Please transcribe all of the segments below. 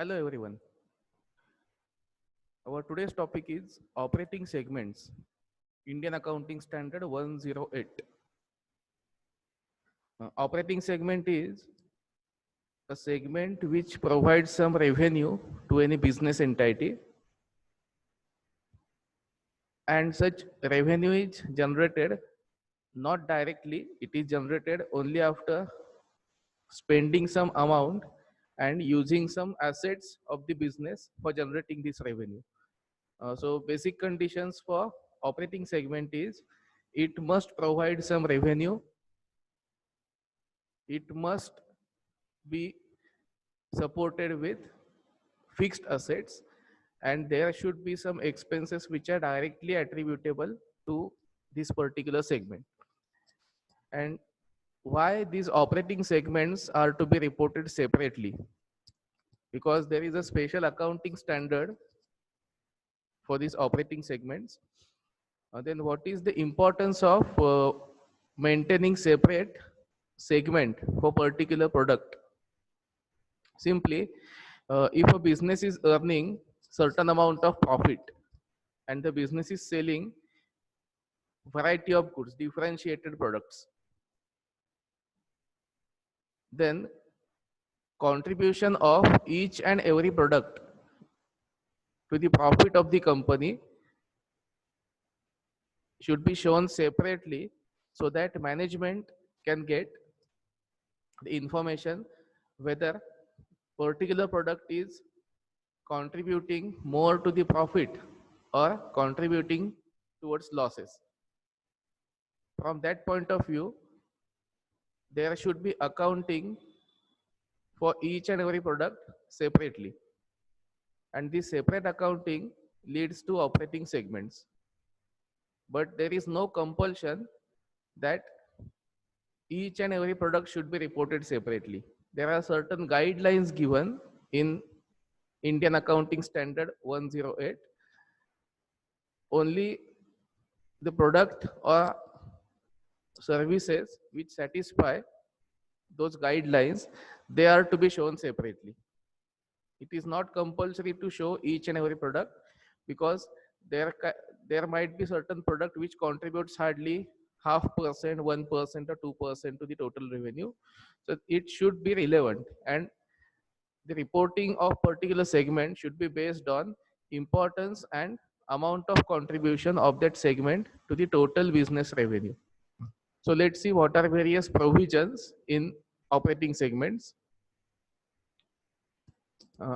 Hello everyone. Our today's topic is operating segments, Indian Accounting Standard 108. Operating segment is a segment which provides some revenue to any business entity, and such revenue is generated not directly, it is generated only after spending some amount and using some assets of the business for generating this revenue. So basic conditions for operating segment is it must provide some revenue, it must be supported with fixed assets, and there should be some expenses which are directly attributable to this particular segment. And why these operating segments are to be reported separately? Because there is a special accounting standard for these operating segments. Then what is the importance of maintaining separate segment for particular product? Simply, if a business is earning certain amount of profit and the business is selling variety of goods, differentiated products, then contribution of each and every product to the profit of the company should be shown separately so that management can get the information whether particular product is contributing more to the profit or contributing towards losses. From that point of view, there should be accounting for each and every product separately, and this separate accounting leads to operating segments. But there is no compulsion that each and every product should be reported separately. There are certain guidelines given in Indian Accounting Standard 108. Only the product or services which satisfy those guidelines, they are to be shown separately. It is not compulsory to show each and every product, because there might be certain product which contributes hardly 0.5%, 1% or 2% to the total revenue. So it should be relevant, and the reporting of particular segment should be based on importance and amount of contribution of that segment to the total business revenue. So let's see what are various provisions in operating segments.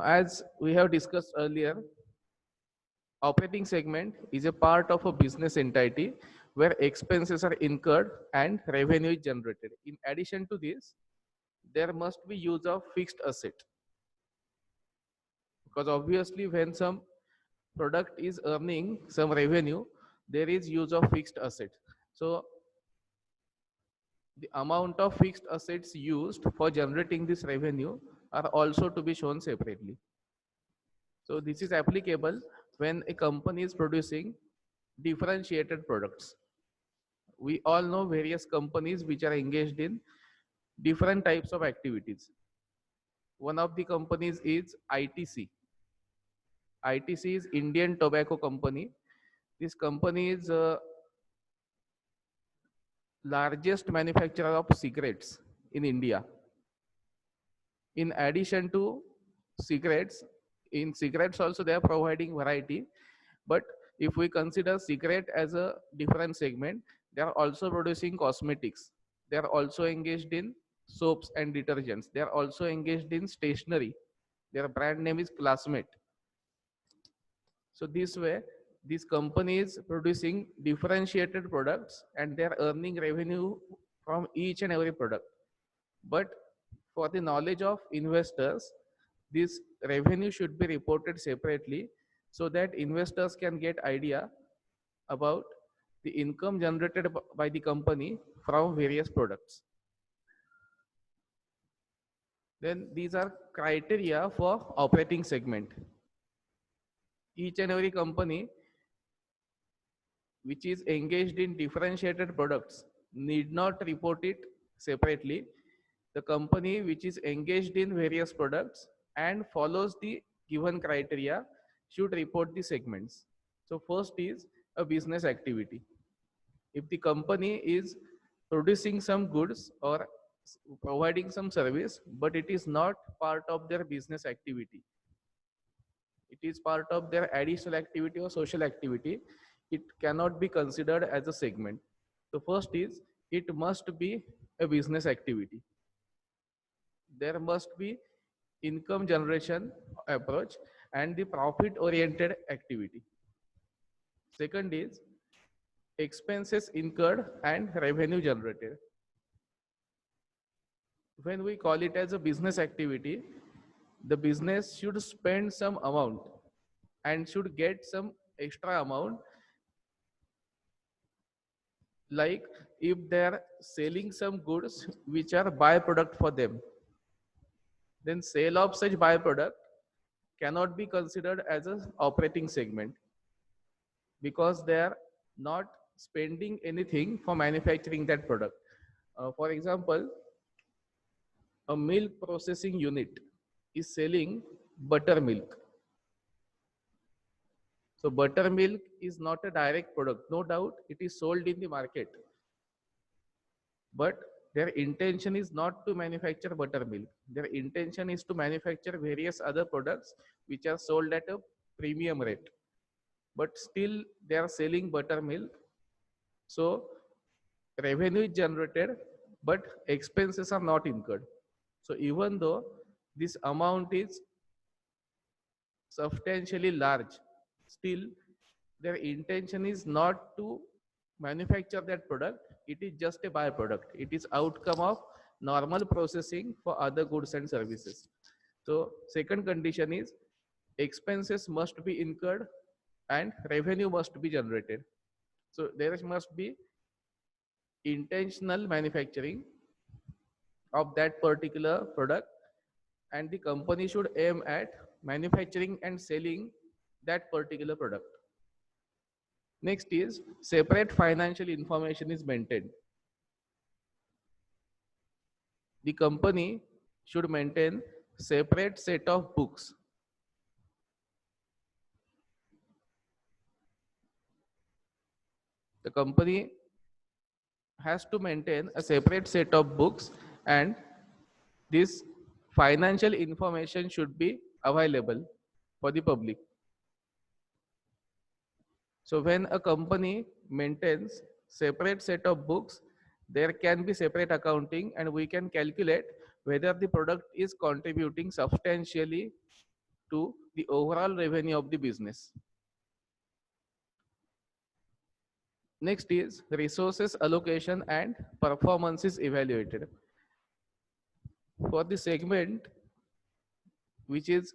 As we have discussed earlier, operating segment is a part of a business entity where expenses are incurred and revenue is generated. In addition to this, there must be use of fixed asset, because obviously when some product is earning some revenue, there is use of fixed asset. So the amount of fixed assets used for generating this revenue are also to be shown separately. So this is applicable when a company is producing differentiated products. We all know various companies which are engaged in different types of activities. One of the companies is ITC. ITC is Indian Tobacco Company. This company is largest manufacturer of cigarettes in India. In addition to cigarettes, in cigarettes also they are providing variety, but if we consider cigarette as a different segment, they are also producing cosmetics, they are also engaged in soaps and detergents, they are also engaged in stationery, their brand name is Classmate. So this way, this company is producing differentiated products and they are earning revenue from each and every product. But for the knowledge of investors, this revenue should be reported separately so that investors can get idea about the income generated by the company from various products. Then these are criteria for operating segment. Each and every company which is engaged in differentiated products need not report it separately. The company which is engaged in various products and follows the given criteria should report the segments. So first is a business activity. If the company is producing some goods or providing some service, but it is not part of their business activity, it is part of their additional activity or social activity, it cannot be considered as a segment. So first is it must be a business activity. There must be income generation approach and the profit oriented activity. Second is expenses incurred and revenue generated. When we call it as a business activity, the business should spend some amount and should get some extra amount, like if they're selling some goods which are byproduct for them, then sale of such byproduct cannot be considered as an operating segment because they are not spending anything for manufacturing that product. For example, a milk processing unit is selling buttermilk. So buttermilk is not a direct product. No doubt it is sold in the market, but their intention is not to manufacture buttermilk. Their intention is to manufacture various other products which are sold at a premium rate. But still they are selling buttermilk. So revenue is generated, but expenses are not incurred. So even though this amount is substantially large, still their intention is not to manufacture that product. It is just a byproduct. It is outcome of normal processing for other goods and services. So second condition is expenses must be incurred and revenue must be generated. So there must be intentional manufacturing of that particular product, and the company should aim at manufacturing and selling that particular product. Next is separate financial information is maintained. The company should maintain separate set of books. The company has to maintain a separate set of books, and this financial information should be available for the public. So when a company maintains separate set of books, there can be separate accounting, and we can calculate whether the product is contributing substantially to the overall revenue of the business. Next is resources allocation and performance is evaluated. For the segment which is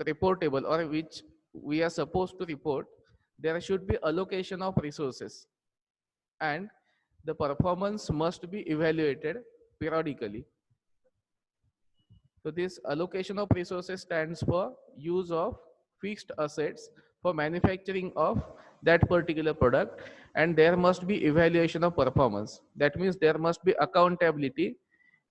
reportable or which we are supposed to report, there should be allocation of resources and the performance must be evaluated periodically. So this allocation of resources stands for use of fixed assets for manufacturing of that particular product, and there must be evaluation of performance. That means there must be accountability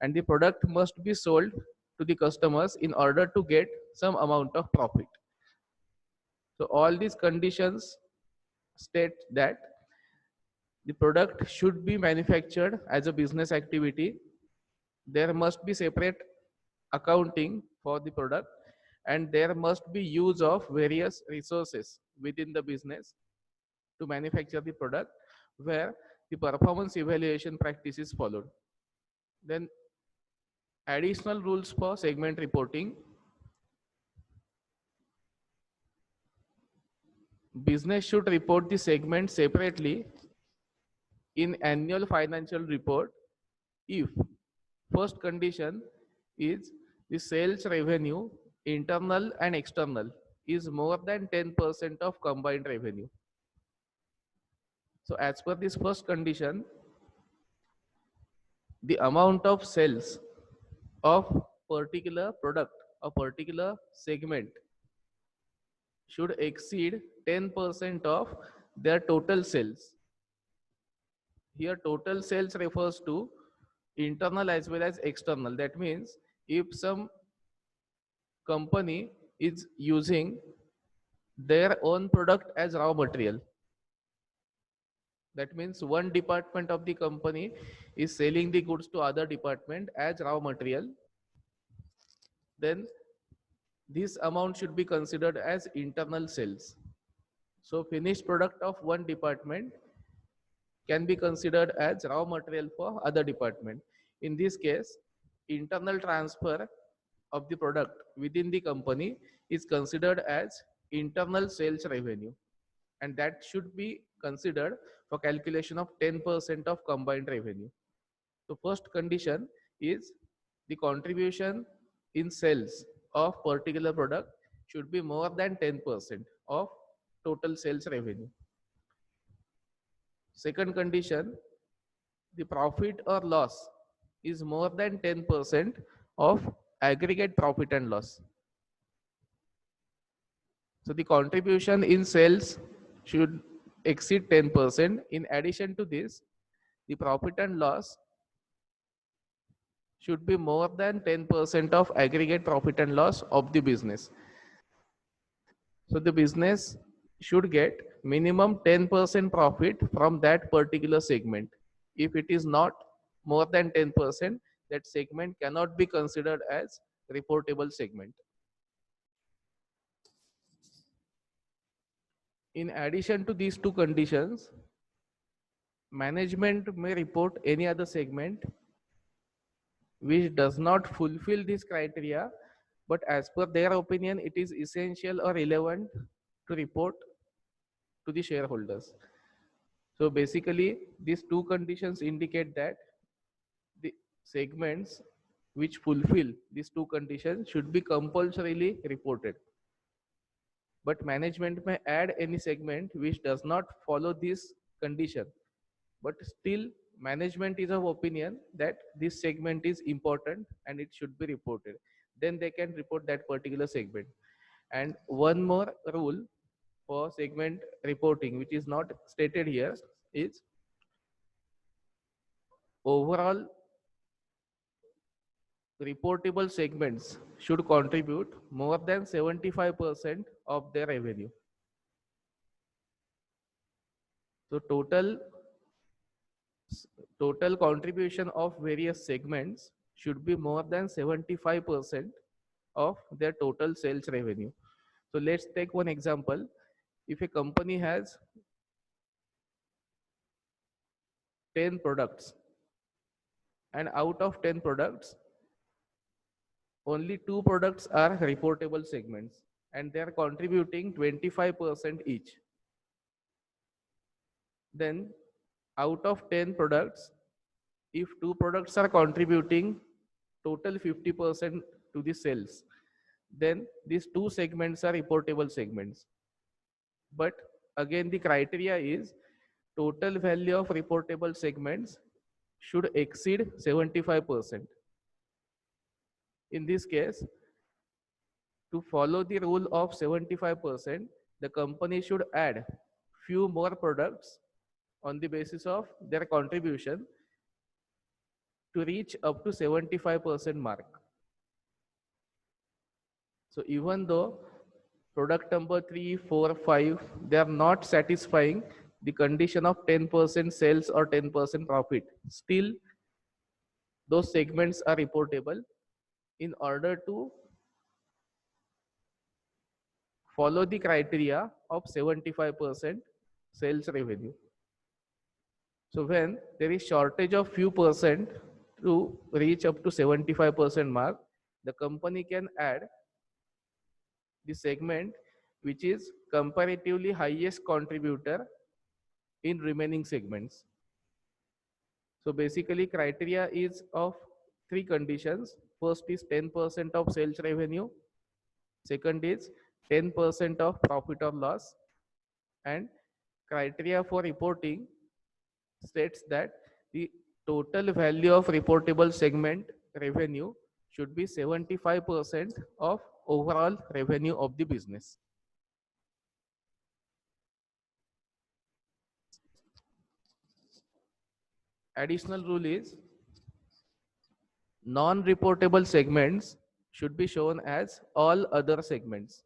and the product must be sold to the customers in order to get some amount of profit. So all these conditions state that the product should be manufactured as a business activity. There must be separate accounting for the product, and there must be use of various resources within the business to manufacture the product, where the performance evaluation practice is followed. Then additional rules for segment reporting. Business should report the segment separately in annual financial report if first condition is the sales revenue, internal and external, is more than 10% of combined revenue. So as per this first condition, the amount of sales of particular product or particular segment should exceed 10% of their total sales. Here total sales refers to internal as well as external. That means if some company is using their own product as raw material. That means one department of the company is selling the goods to other department as raw material. Then this amount should be considered as internal sales. So finished product of one department can be considered as raw material for other department. In this case, internal transfer of the product within the company is considered as internal sales revenue, and that should be considered for calculation of 10% of combined revenue. So first condition is the contribution in sales of particular product should be more than 10% of total sales revenue. Second condition, the profit or loss is more than 10% of aggregate profit and loss. So the contribution in sales should exceed 10%. In addition to this, the profit and loss should be more than 10% of aggregate profit and loss of the business. So the business should get minimum 10% profit from that particular segment. If it is not more than 10%, that segment cannot be considered as reportable segment. In addition to these two conditions, management may report any other segment which does not fulfill this criteria, but as per their opinion, it is essential or relevant to report to the shareholders. So basically, these two conditions indicate that the segments which fulfill these two conditions should be compulsorily reported. But management may add any segment which does not follow this condition, but still management is of opinion that this segment is important and it should be reported. Then they can report that particular segment. And one more rule for segment reporting, which is not stated here, is overall reportable segments should contribute more than 75% of their revenue. So total contribution of various segments should be more than 75% of their total sales revenue. So let's take one example. If a company has 10 products, and out of 10 products, only 2 products are reportable segments, and they are contributing 25% each. Then out of 10 products, if 2 products are contributing total 50% to the sales, then these 2 segments are reportable segments. But again, the criteria is total value of reportable segments should exceed 75%. In this case, to follow the rule of 75%, the company should add few more products on the basis of their contribution to reach up to 75% mark. So even though product number 3, 4, 5, they are not satisfying the condition of 10% sales or 10% profit, still those segments are reportable in order to follow the criteria of 75% sales revenue. So when there is shortage of few percent to reach up to 75% mark, the company can add the segment which is comparatively highest contributor in remaining segments. So basically criteria is of 3 conditions. First is 10% of sales revenue. Second is 10% of profit or loss. And criteria for reporting states that the total value of reportable segment revenue should be 75% of overall revenue of the business. Additional rule is non-reportable segments should be shown as all other segments.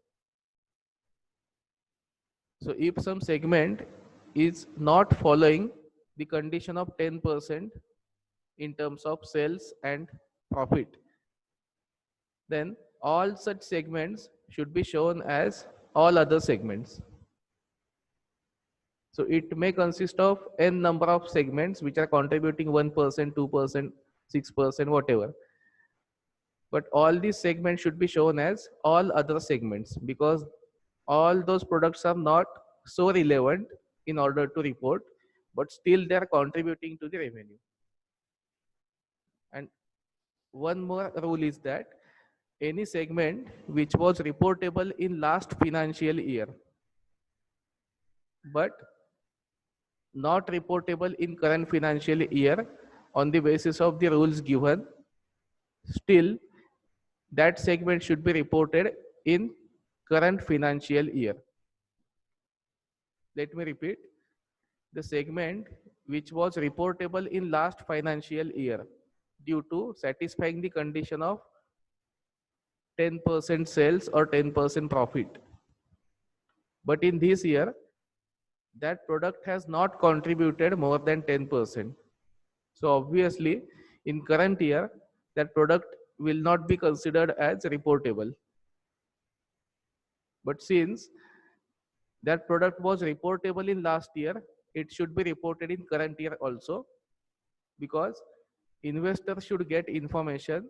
So if some segment is not following the condition of 10% in terms of sales and profit, then all such segments should be shown as all other segments. So it may consist of n number of segments which are contributing 1%, 2%, 6%, whatever. But all these segments should be shown as all other segments, because all those products are not so relevant in order to report, but still they are contributing to the revenue. And one more rule is that any segment which was reportable in last financial year but not reportable in current financial year on the basis of the rules given, still that segment should be reported in current financial year. Let me repeat. The segment which was reportable in last financial year due to satisfying the condition of 10% sales or 10% profit. But in this year, that product has not contributed more than 10%. So obviously, in current year, that product will not be considered as reportable. But since that product was reportable in last year, it should be reported in current year also, because investors should get information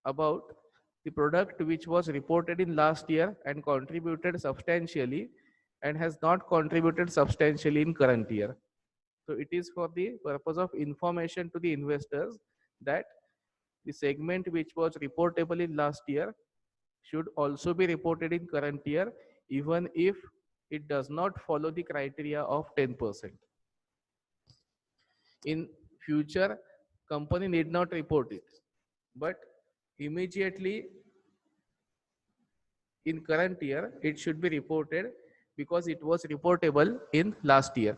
about the product which was reported in last year and contributed substantially and has not contributed substantially in current year. So it is for the purpose of information to the investors that the segment which was reportable in last year should also be reported in current year, even if it does not follow the criteria of 10%. In future, company need not report it, but immediately in current year, it should be reported because it was reportable in last year.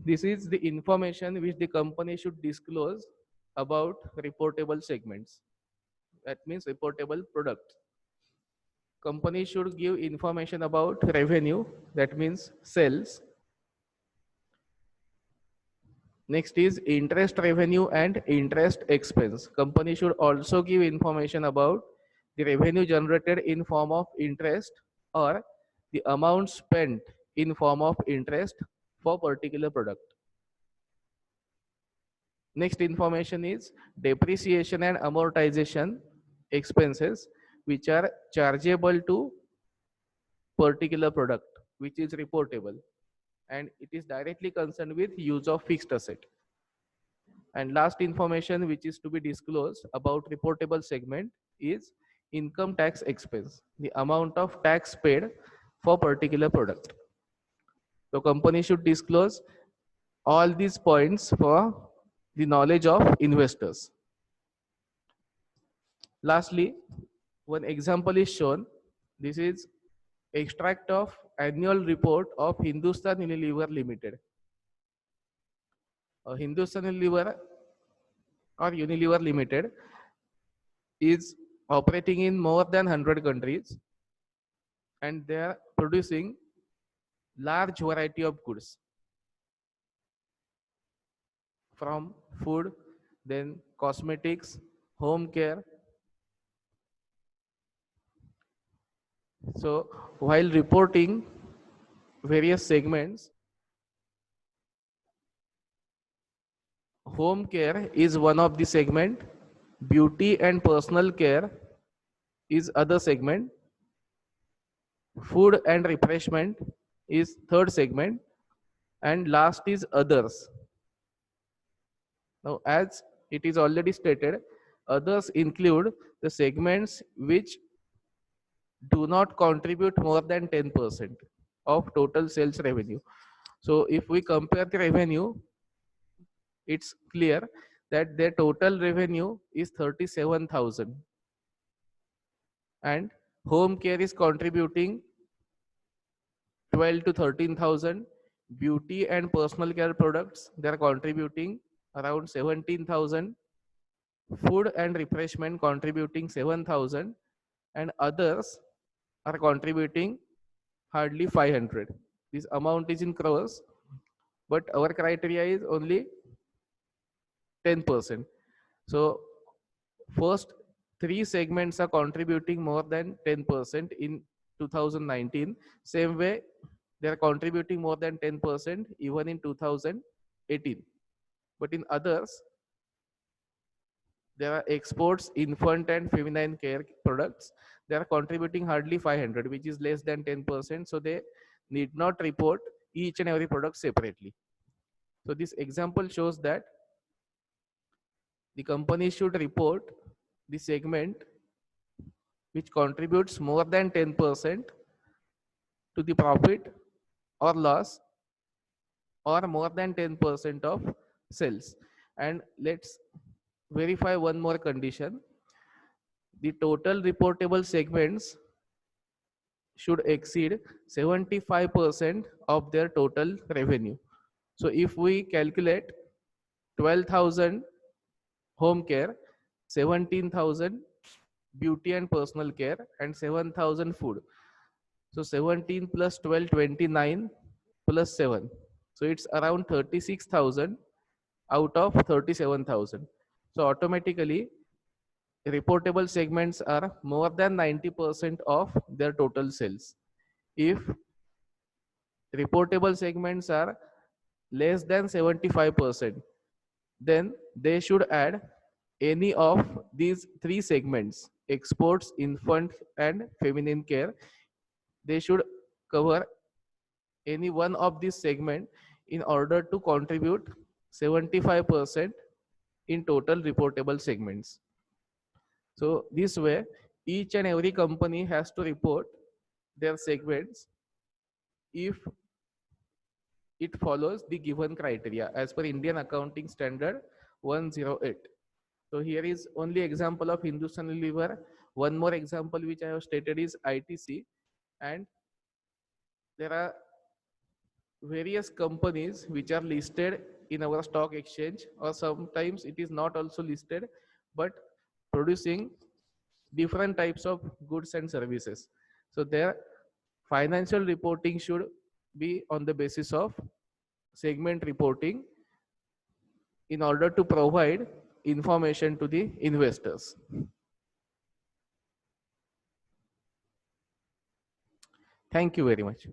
This is the information which the company should disclose about reportable segments. That means reportable products. Company should give information about revenue, that means sales. Next is interest revenue and interest expense. Company should also give information about the revenue generated in form of interest or the amount spent in form of interest for particular product. Next information is depreciation and amortization expenses which are chargeable to particular product which is reportable, and it is directly concerned with use of fixed asset. And last information which is to be disclosed about reportable segment is income tax expense, the amount of tax paid for particular product. So company should disclose all these points for the knowledge of investors. Lastly, one example is shown. This is extract of annual report of Hindustan Unilever Limited. Hindustan Unilever or Unilever Limited is operating in more than 100 countries, and they are producing large variety of goods from food, then cosmetics, home care. So while reporting various segments, home care is one of the segment, beauty and personal care is other segment, food and refreshment is third segment, and last is others. Now, as it is already stated, others include the segments which do not contribute more than 10% of total sales revenue. So if we compare the revenue, it's clear that their total revenue is 37,000 and home care is contributing 12 to 13,000. Beauty and personal care products, they are contributing around 17,000. food and refreshment contributing 7,000, and others are contributing hardly 500. This amount is in crores, but our criteria is only 10%. So first three segments are contributing more than 10% in 2019. Same way, they are contributing more than 10% even in 2018. But in others, there are exports, infant and feminine care products. They are contributing hardly 500, which is less than 10%. So they need not report each and every product separately. So this example shows that the company should report the segment which contributes more than 10% to the profit or loss, or more than 10% of sales. And let's verify one more condition. The total reportable segments should exceed 75% of their total revenue. So if we calculate 12,000 home care, 17,000 beauty and personal care, and 7,000 food. So 17 plus 12, 29 plus 7. So it's around 36,000 out of 37,000. So automatically reportable segments are more than 90% of their total sales. If reportable segments are less than 75%, then they should add any of these three segments: exports, infant and feminine care. They should cover any one of these segment in order to contribute 75% in total reportable segments. So this way, each and every company has to report their segments if it follows the given criteria as per Indian Accounting Standard 108. So here is only example of Hindustan Unilever. One more example which I have stated is ITC, and there are various companies which are listed in our stock exchange, or sometimes it is not also listed, but producing different types of goods and services. So their financial reporting should be on the basis of segment reporting in order to provide information to the investors. Thank you very much.